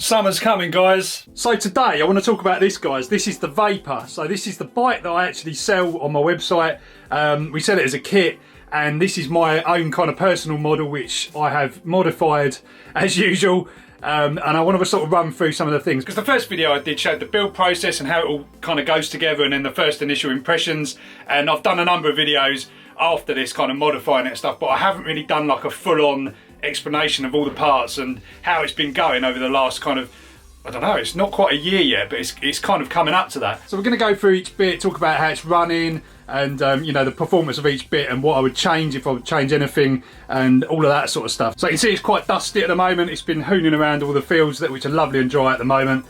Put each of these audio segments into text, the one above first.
Summer's coming, guys. So today I want to talk about this, guys. This is the VAPOUR. So this is the bike that I actually sell on my website. We sell it as a kit, and this is my own kind of personal model, which I have modified as usual. And I want to sort of run through some of the things, because the first video I did showed the build process and how it all kind of goes together, and then the first initial impressions. And I've done a number of videos after this kind of modifying it and stuff, but I haven't really done like a full-on explanation of all the parts and how it's been going over the last kind of, I don't know, it's not quite a year yet, but it's kind of coming up to that. So we're going to go through each bit, talk about how it's running, and you know, the performance of each bit and what I would change if I would change anything, and all of that sort of stuff. So you can see it's quite dusty at the moment. It's been hooning around all the fields, which are lovely and dry at the moment,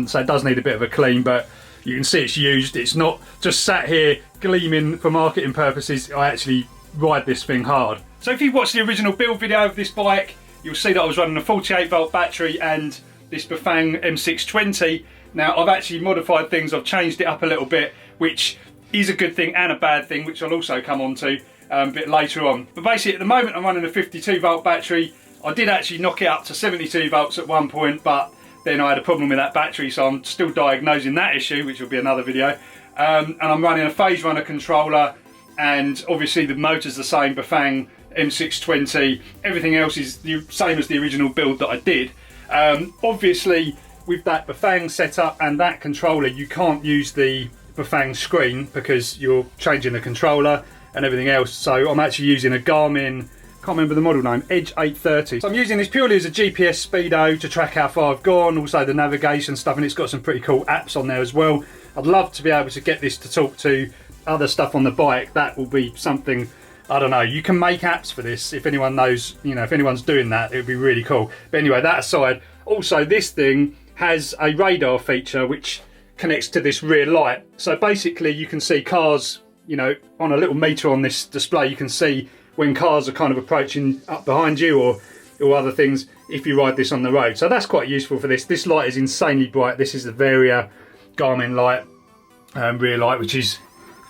so it does need a bit of a clean, but you can see it's used. It's not just sat here gleaming for marketing purposes. I actually ride this thing hard. So if you've watched the original build video of this bike, you'll see that I was running a 48-volt battery and this Bafang M620. Now I've actually modified things. I've changed it up a little bit, which is a good thing and a bad thing, which I'll also come on to a bit later on. But basically at the moment I'm running a 52-volt battery. I did actually knock it up to 72 volts at one point, but then I had a problem with that battery, so I'm still diagnosing that issue, which will be another video. And I'm running a phase runner controller, and obviously the motor's the same, Bafang M620. Everything else is the same as the original build that I did. Obviously with that Bafang setup and that controller, you can't use the Bafang screen because you're changing the controller and everything else. So I'm actually using a Garmin, can't remember the model name, Edge 830. So I'm using this purely as a GPS speedo to track how far I've gone, also the navigation stuff, and it's got some pretty cool apps on there as well. I'd love to be able to get this to talk to other stuff on the bike. That will be something, I don't know, you can make apps for this. If anyone knows, you know, if anyone's doing that, it would be really cool. But anyway, that aside, also this thing has a radar feature which connects to this rear light. So basically you can see cars, you know, on a little meter on this display, you can see when cars are kind of approaching up behind you or other things if you ride this on the road. So that's quite useful for this. This light is insanely bright. This is the Varia Garmin light, rear light, which is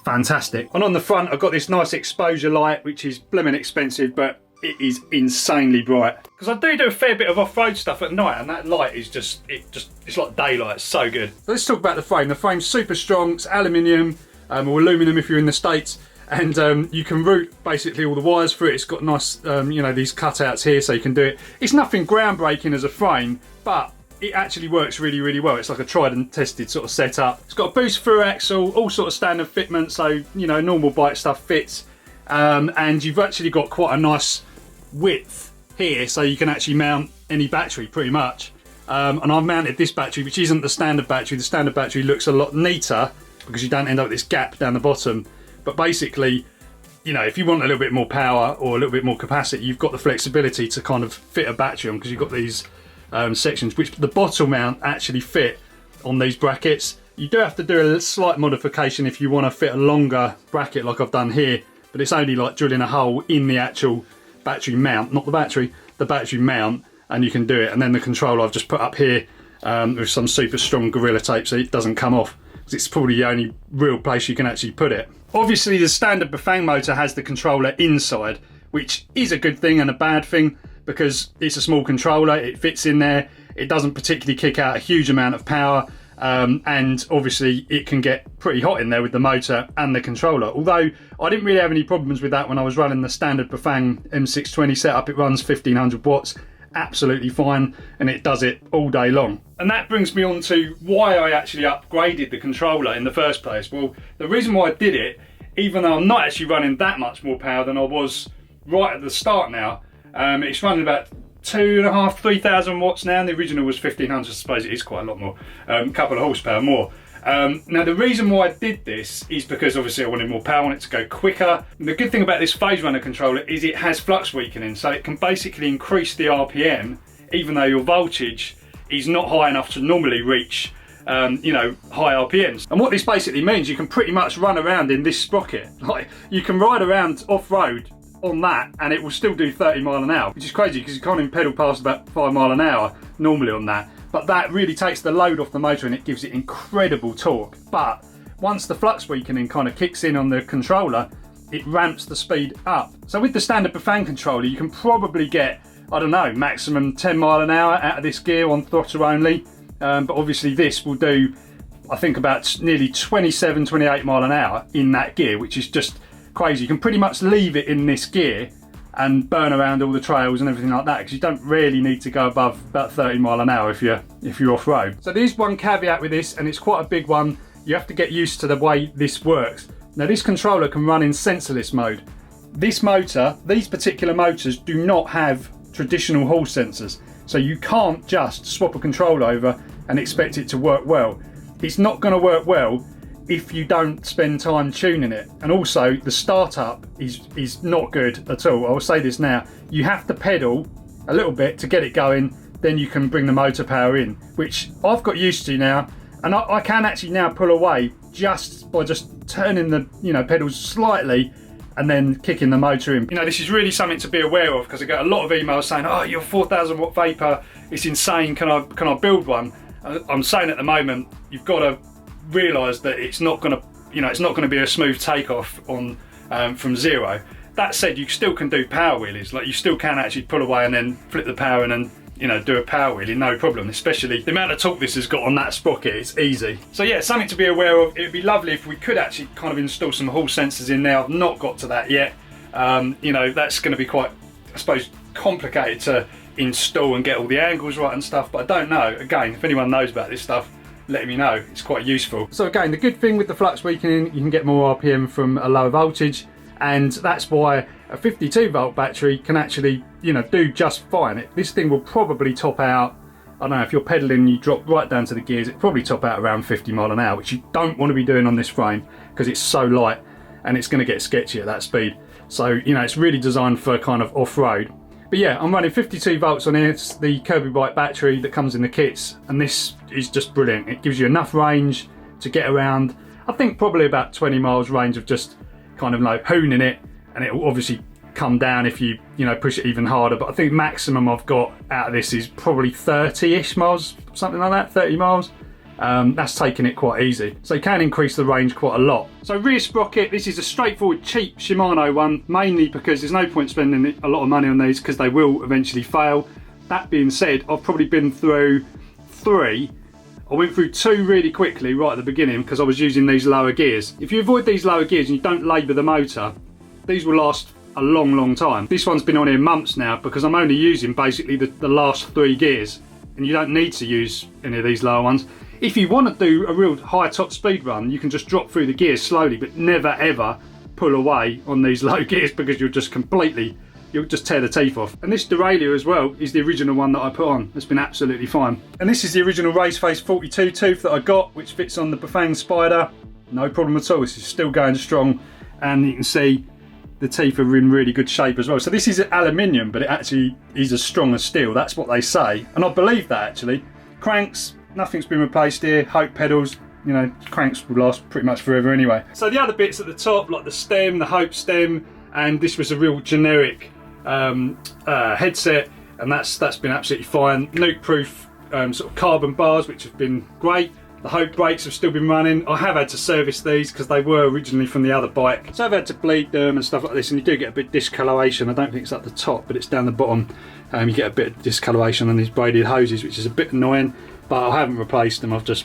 fantastic. And on the front I've got this nice exposure light, which is blimmin' expensive, but it is insanely bright. Because I do a fair bit of off-road stuff at night, and that light is it's like daylight. It's so good. So let's talk about the frame. The frame's super strong. It's aluminium, or aluminum if you're in the States. And you can route basically all the wires through it. It's got nice, you know, these cutouts here, so you can do it. It's nothing groundbreaking as a frame, but it actually works really, really well. It's like a tried and tested sort of setup. It's got a boost through axle, all sort of standard fitment, so, you know, normal bike stuff fits. And you've actually got quite a nice width here, so you can actually mount any battery pretty much. And I've mounted this battery, which isn't the standard battery. The standard battery looks a lot neater because you don't end up with this gap down the bottom. But basically, you know, if you want a little bit more power or a little bit more capacity, you've got the flexibility to kind of fit a battery on, because you've got these sections, which the bottle mount actually fit on these brackets. You do have to do a slight modification if you want to fit a longer bracket like I've done here, but it's only like drilling a hole in the actual battery mount, not the battery mount, and you can do it. And then the controller I've just put up here with some super strong Gorilla Tape so it doesn't come off, because it's probably the only real place you can actually put it. Obviously the standard Bafang motor has the controller inside, which is a good thing and a bad thing, because it's a small controller, it fits in there, it doesn't particularly kick out a huge amount of power, and obviously it can get pretty hot in there with the motor and the controller. Although I didn't really have any problems with that when I was running the standard Bafang M620 setup. It runs 1500 watts, absolutely fine, and it does it all day long. And that brings me on to why I actually upgraded the controller in the first place. Well, the reason why I did it, even though I'm not actually running that much more power than I was right at the start now, it's running about 2,500 to 3,000 watts now, and the original was 1,500. I suppose it is quite a lot more, a couple of horsepower more. Now the reason why I did this is because obviously I wanted more power on it to go quicker. And the good thing about this phase runner controller is it has flux weakening, so it can basically increase the RPM even though your voltage is not high enough to normally reach you know, high RPMs. And what this basically means, you can pretty much run around in this sprocket. Like, you can ride around off-road on that and it will still do 30 mile an hour, which is crazy because you can't even pedal past about 5 mile an hour normally on that. But that really takes the load off the motor and it gives it incredible torque. But once the flux weakening kind of kicks in on the controller, it ramps the speed up. So with the standard Bafang controller, you can probably get I don't know, maximum 10 mile an hour out of this gear on throttle only. But obviously this will do, I think, about nearly 27, 28 mile an hour in that gear, which is just crazy. You can pretty much leave it in this gear and burn around all the trails and everything like that, because you don't really need to go above about 30 mile an hour if you're off-road. So there's one caveat with this, and it's quite a big one. You have to get used to the way this works. Now this controller can run in sensorless mode. This motor, these particular motors, do not have traditional hall sensors, so you can't just swap a control over and expect it to work well. It's not going to work well if you don't spend time tuning it. And also the startup is not good at all. I'll say this now, you have to pedal a little bit to get it going, then you can bring the motor power in, which I've got used to now, and I can actually now pull away just by just turning the pedals slightly and then kicking the motor in. This is really something to be aware of, because I get a lot of emails saying, oh, your 4,000 watt Vapor, it's insane, can I build one? I'm saying at the moment, you've got to realise that it's not going to, it's not going to be a smooth takeoff on from zero. That said, you still can do power wheelies. Like, you still can actually pull away and then flip the power and then do a power wheelie, no problem. Especially the amount of torque this has got on that sprocket, it's easy. So yeah, something to be aware of. It would be lovely if we could actually kind of install some hall sensors in there. I've not got to that yet. That's going to be quite, I suppose, complicated to install and get all the angles right and stuff, but I don't know. Again, if anyone knows about this stuff, let me know. It's quite useful. So again, the good thing with the flux weakening, you can get more RPM from a lower voltage, and that's why a 52 volt battery can actually do just fine. This thing will probably top out, I don't know, if you're pedaling, you drop right down to the gears, it probably top out around 50 mile an hour, which you don't want to be doing on this frame because it's so light and it's going to get sketchy at that speed. So it's really designed for kind of off-road. But yeah, I'm running 52 volts on here. It's the Kirby Bike battery that comes in the kits, and this is just brilliant. It gives you enough range to get around, I think probably about 20 miles range of just kind of like hooning it, and it will obviously come down if you push it even harder, but I think maximum I've got out of this is probably 30-ish miles, something like that, 30 miles. That's taking it quite easy. So you can increase the range quite a lot. So rear sprocket, this is a straightforward cheap Shimano one, mainly because there's no point spending a lot of money on these because they will eventually fail. That being said, I've probably been through 3. I went through 2 really quickly right at the beginning because I was using these lower gears. If you avoid these lower gears and you don't labour the motor, these will last a long time. This one's been on here months now because I'm only using basically the last 3 gears, and you don't need to use any of these lower ones. If you want to do a real high top speed run, you can just drop through the gears slowly, but never ever pull away on these low gears because you'll just tear the teeth off. And this derailleur as well is the original one that I put on. It's been absolutely fine. And this is the original Race Face 42 tooth that I got, which fits on the Bafang Spider. No problem at all. This is still going strong, and you can see the teeth are in really good shape as well. So this is aluminium, but it actually is as strong as steel. That's what they say, and I believe that actually. Cranks, nothing's been replaced here. Hope pedals, cranks will last pretty much forever anyway. So the other bits at the top, like the stem, the Hope stem, and this was a real generic headset, and that's been absolutely fine. Nuke-proof sort of carbon bars, which have been great. The Hope brakes have still been running. I have had to service these because they were originally from the other bike, so I've had to bleed them and stuff like this, and you do get a bit of discoloration. I don't think it's at the top, but it's down the bottom. You get a bit of discoloration on these braided hoses, which is a bit annoying, but I haven't replaced them. I've just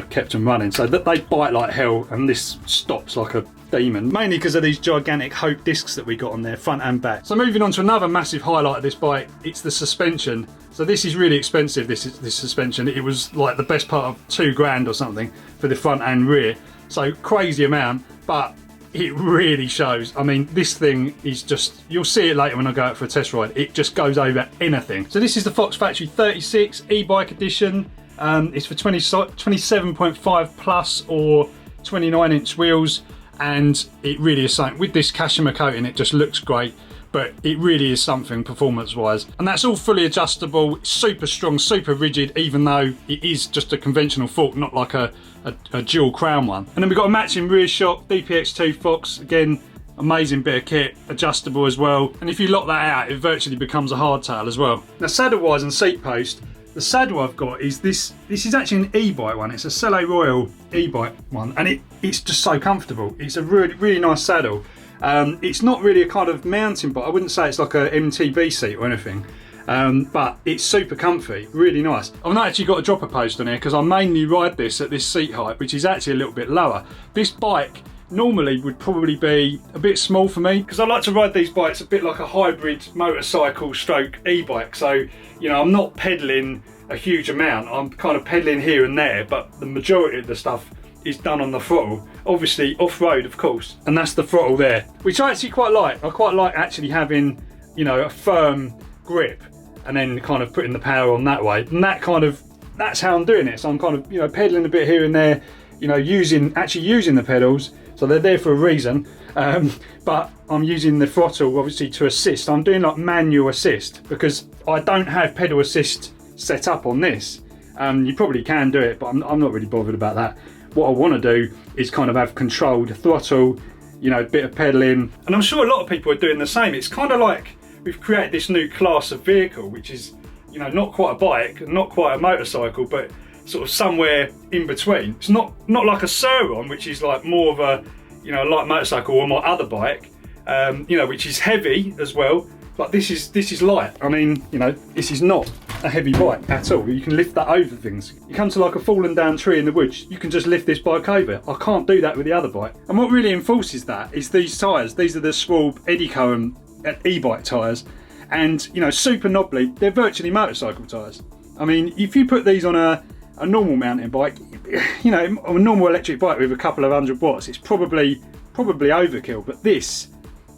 kept them running, so that they bite like hell, and this stops like a demon, mainly because of these gigantic Hope discs that we got on there, front and back. So moving on to another massive highlight of this bike, it's the suspension. So this is really expensive, this suspension. It was like the best part of £2 or something for the front and rear, so crazy amount, but it really shows. I mean, this thing is just, you'll see it later when I go out for a test ride, it just goes over anything. So this is the Fox Factory 36 e-bike edition. It's for 27.5 plus or 29-inch wheels, and it really is something. With this Kashima coating, it just looks great, but it really is something performance-wise. And that's all fully adjustable, super strong, super rigid, even though it is just a conventional fork, not like a dual crown one. And then we've got a matching rear shock, DPX2 Fox, again, amazing bit of kit, adjustable as well. And if you lock that out, it virtually becomes a hardtail as well. Now, saddle-wise and seat post, the saddle I've got is this is actually an e-bike one. It's a Selle Royal e-bike one, and it's just so comfortable. It's a really nice saddle. It's not really a kind of mountain bike. I wouldn't say it's like a MTB seat or anything. but it's super comfy, really nice. I've not actually got a dropper post on here because I mainly ride this at this seat height, which is actually a little bit lower. This bike normally would probably be a bit small for me because I like to ride these bikes a bit like a hybrid motorcycle stroke e-bike. So, you know, I'm not pedaling a huge amount. I'm kind of pedaling here and there, but the majority of the stuff is done on the throttle. Obviously off-road, of course, and that's the throttle there, which I actually quite like. I quite like actually having, you know, a firm grip and then kind of putting the power on that way, and that's how I'm doing it. So I'm kind of, you know, pedaling a bit here and there, you know, actually using the pedals, so they're there for a reason, but I'm using the throttle obviously to assist. I'm doing like manual assist because I don't have pedal assist set up on this. You probably can do it, but I'm not really bothered about that. What I want to do is kind of have controlled throttle, you know, bit of pedaling, and I'm sure a lot of people are doing the same. It's kind of like we've created this new class of vehicle, which is, you know, not quite a bike, not quite a motorcycle, but sort of somewhere in between. It's not like a Sur-Ron, which is like more of a, you know, light motorcycle, or my other bike, you know, which is heavy as well. But this is light. I mean, you know, this is not a heavy bike at all. You can lift that over things. You come to like a fallen down tree in the woods, you can just lift this bike over. I can't do that with the other bike. And what really enforces that is these tyres. These are the Schwalbe Ebike e-bike tyres, and, you know, super knobbly. They're virtually motorcycle tyres. I mean, if you put these on a normal mountain bike, you know, a normal electric bike with a couple of 100 watts, it's probably overkill. But this,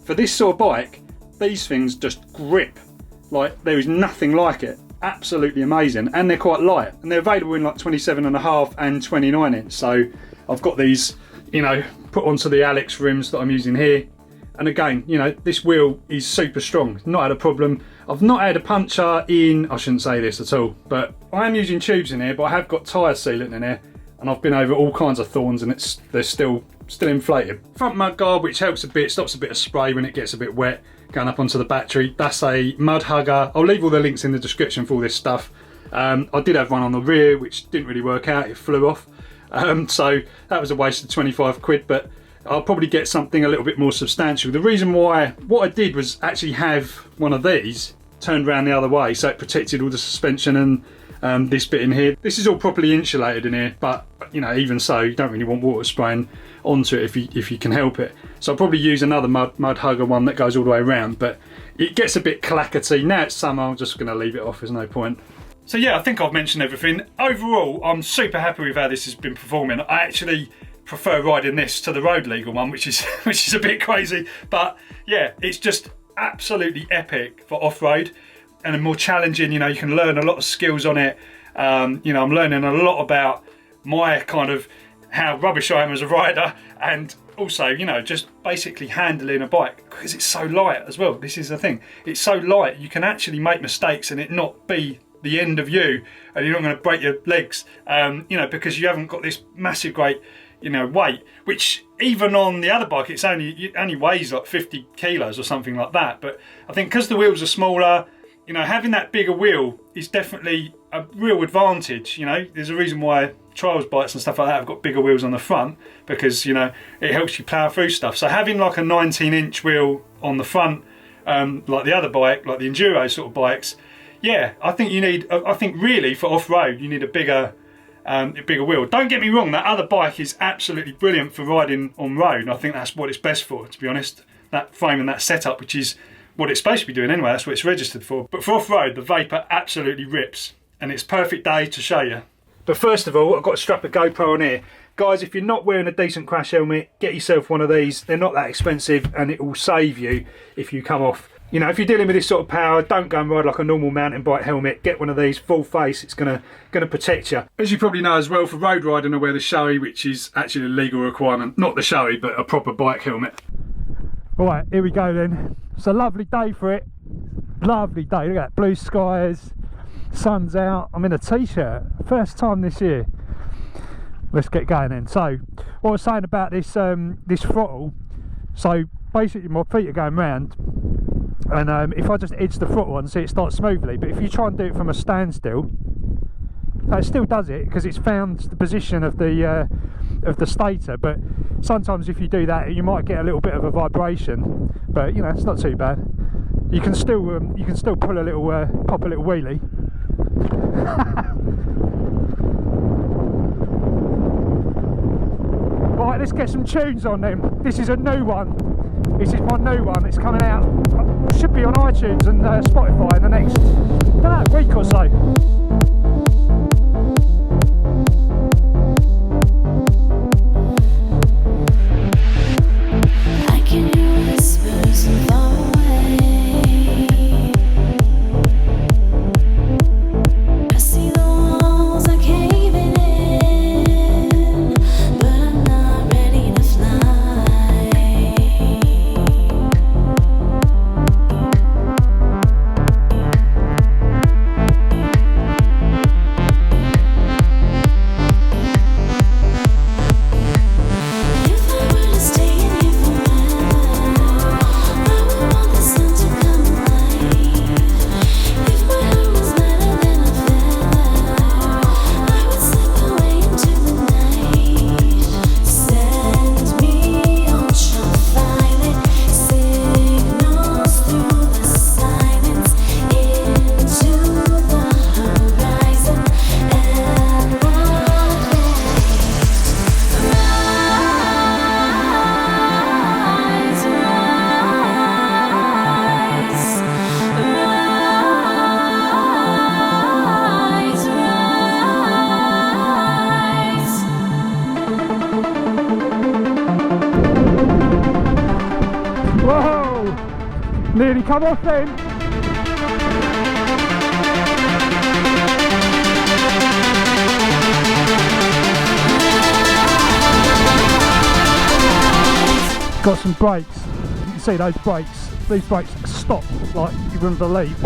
for this sort of bike, these things just grip like there is nothing like it. Absolutely amazing, and they're quite light, and they're available in like 27.5 and 29 inch. So I've got these, you know, put onto the Alex rims that I'm using here. And again, you know, this wheel is super strong. Not had a problem. I've not had a puncture in, I shouldn't say this at all, but I am using tubes in here, but I have got tyre sealant in here, and I've been over all kinds of thorns, and they're still inflated. Front mud guard, which helps a bit, stops a bit of spray when it gets a bit wet going up onto the battery. That's a mud hugger. I'll leave all the links in the description for all this stuff. I did have one on the rear, which didn't really work out. It flew off. So that was a waste of 25 quid, but I'll probably get something a little bit more substantial. The reason why, what I did was actually have one of these turned around the other way, so it protected all the suspension and this bit in here. This is all properly insulated in here, but, you know, even so, you don't really want water spraying onto it if you can help it. So I'll probably use another mud hugger one that goes all the way around, but it gets a bit clackety. Now it's summer, I'm just going to leave it off, there's no point. So yeah, I think I've mentioned everything. Overall, I'm super happy with how this has been performing. I actually prefer riding this to the road legal one, which is a bit crazy, but yeah, it's just absolutely epic for off-road and more challenging. You know, you can learn a lot of skills on it. You know, I'm learning a lot about my kind of how rubbish I am as a rider, and also, you know, just basically handling a bike, because it's so light as well. This is the thing, it's so light, you can actually make mistakes and it not be the end of you, and you're not going to break your legs, you know, because you haven't got this massive great, you know, weight, which even on the other bike it only weighs like 50 kilos or something like that. But I think because the wheels are smaller, you know, having that bigger wheel is definitely a real advantage. You know, there's a reason why trials bikes and stuff like that have got bigger wheels on the front, because, you know, it helps you plough through stuff. So having like a 19-inch wheel on the front, like the other bike, like the enduro sort of bikes, yeah, I think you need, I think really for off-road you need a bigger wheel. Don't get me wrong, that other bike is absolutely brilliant for riding on road. I think that's what it's best for, to be honest. That frame and that setup, which is what it's supposed to be doing anyway, that's what it's registered for. But for off-road, the VAPOUR absolutely rips, and it's perfect day to show you. But first of all, I've got to strap a GoPro on here. Guys, if you're not wearing a decent crash helmet, get yourself one of these. They're not that expensive, and it will save you if you come off. You know, if you're dealing with this sort of power, don't go and ride like a normal mountain bike helmet. Get one of these, full face. It's gonna protect you. As you probably know as well, for road riding I wear the Shoei, which is actually a legal requirement. Not the Shoei, but a proper bike helmet. All right, here we go then. It's a lovely day for it. Lovely day. Look at that, blue skies, sun's out. I'm in a t-shirt, first time this year. Let's get going then. So, what I was saying about this this throttle. So basically, my feet are going round. And if I just edge the throttle on, see, it starts smoothly. But if you try and do it from a standstill, it still does it, because it's found the position of the stator. But sometimes if you do that, you might get a little bit of a vibration. But you know, it's not too bad. You can still pull a little, pop a little wheelie. Right, let's get some tunes on them. This is a new one. This is my new one. It's coming out. Should be on iTunes and Spotify in the next, I don't know, week or so. Nearly come off then. Got some brakes. You can see those brakes. These brakes stop like you wouldn't believe.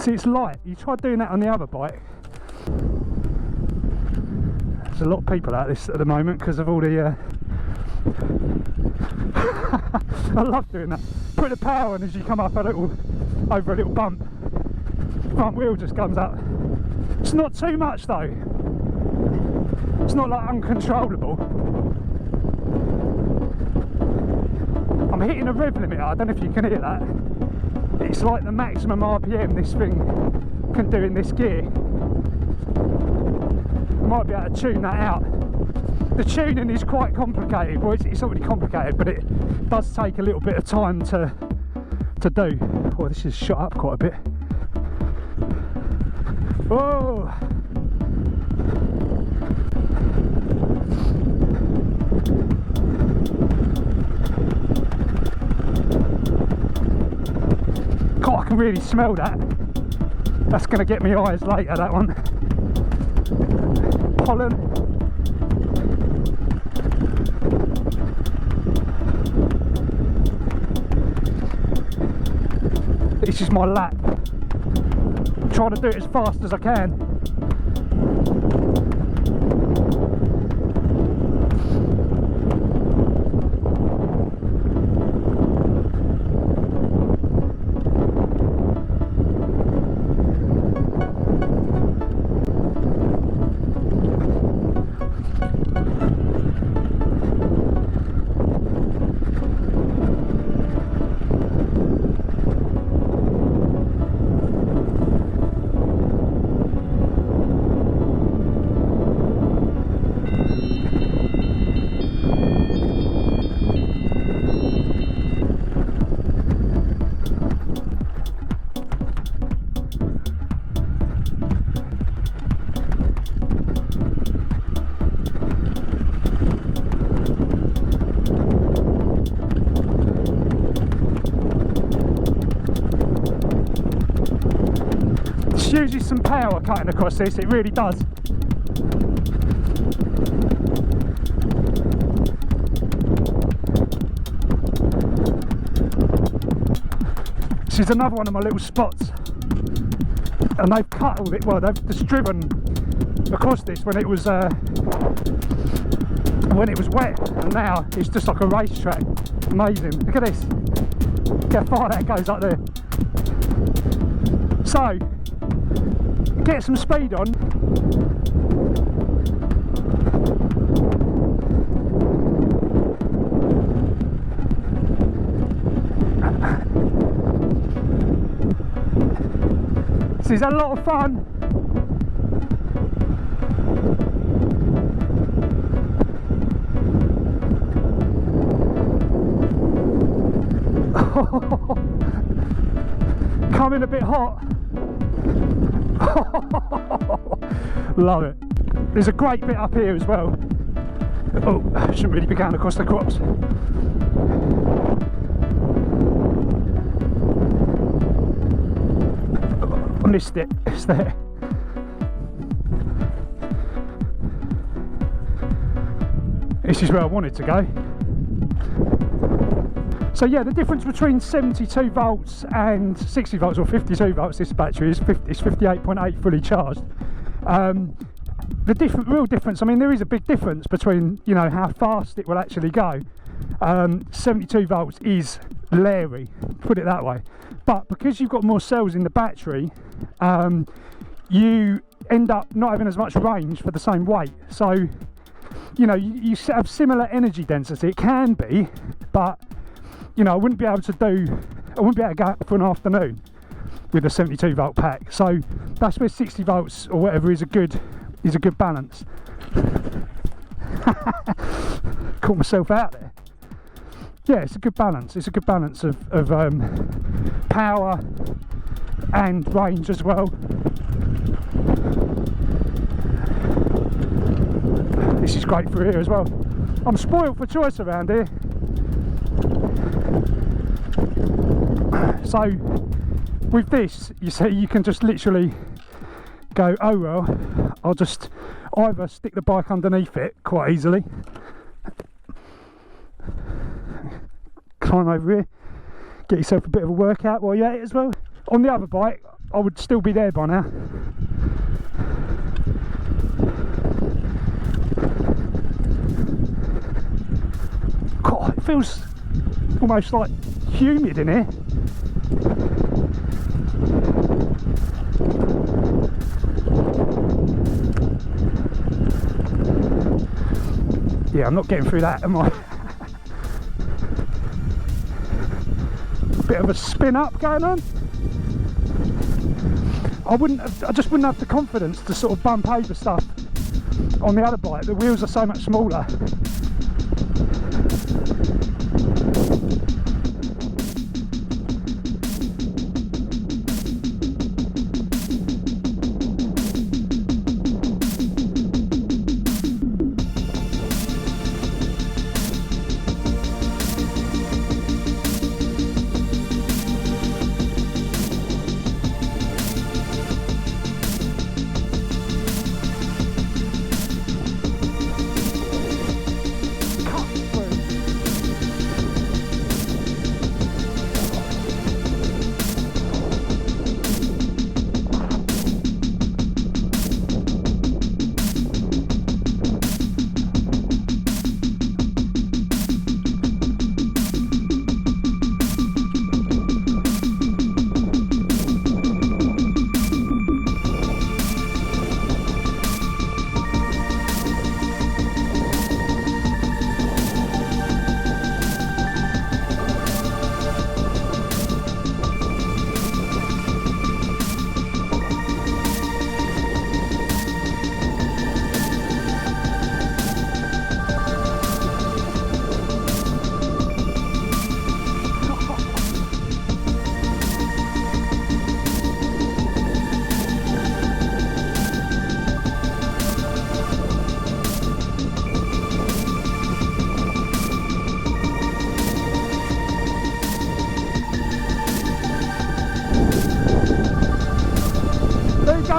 See, it's light. You tried doing that on the other bike. There's a lot of people at this at the moment because of all the I love doing that. Put the power on as you come up over a little bump. Front wheel just comes up. It's not too much though. It's not like uncontrollable. I'm hitting a rev limiter. I don't know if you can hear that. It's like the maximum RPM this thing can do in this gear. I might be able to tune that out. The tuning is quite complicated. Well, it's not really complicated, but it does take a little bit of time to do. Well, this is shot up quite a bit. Whoa! God, I can really smell that. That's going to get me eyes later, that one. Pollen. This is my lap. I'm trying to do it as fast as I can. Uses some power cutting across this, it really does. This is another one of my little spots, and they've cut all it. Well, they've just driven across this when it was wet, and now it's just like a racetrack. Amazing! Look at this. Look how far that goes up there. So, get some speed on. This is a lot of fun. Coming a bit hot. Love it. There's a great bit up here as well. Oh, shouldn't really be going across the crops. I missed it. It's there. This is where I wanted to go. So yeah, the difference between 72 volts and 60 volts or 52 volts, this battery is 58.8 fully charged. The real difference, I mean, there is a big difference between, you know, how fast it will actually go. 72 volts is leery, put it that way. But because you've got more cells in the battery, you end up not having as much range for the same weight. So, you know, you have similar energy density. It can be, but you know, I wouldn't be able to go for an afternoon with a 72 volt pack. So that's where 60 volts or whatever is a good balance. Caught myself out there. Yeah, it's a good balance. It's a good balance of power and range as well. This is great for here as well. I'm spoiled for choice around here. So with this, you see, you can just literally go, oh well, I'll just either stick the bike underneath it quite easily, climb over here, get yourself a bit of a workout while you're at it as well. On the other bike, I would still be there by now. God, it feels almost like humid in here. Yeah, I'm not getting through that, am I? Bit of a spin up going on. I just wouldn't have the confidence to sort of bump over stuff on the other bike. The wheels are so much smaller.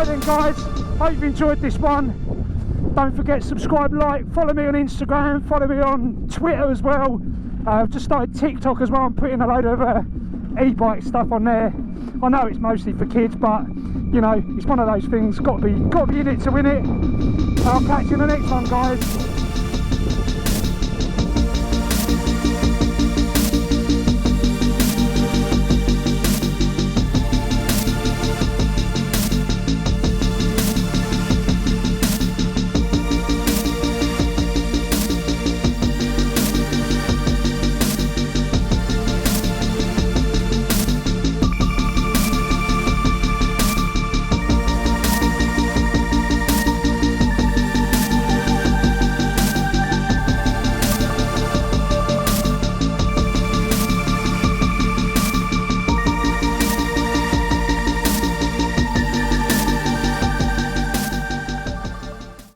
Then guys, hope you enjoyed this one. Don't forget, subscribe, like, follow me on Instagram, follow me on Twitter as well. I've just started TikTok as well. I'm putting a load of e-bike stuff on there. I know it's mostly for kids, but you know, it's one of those things, got to be in it to win it. I'll catch you in the next one, guys.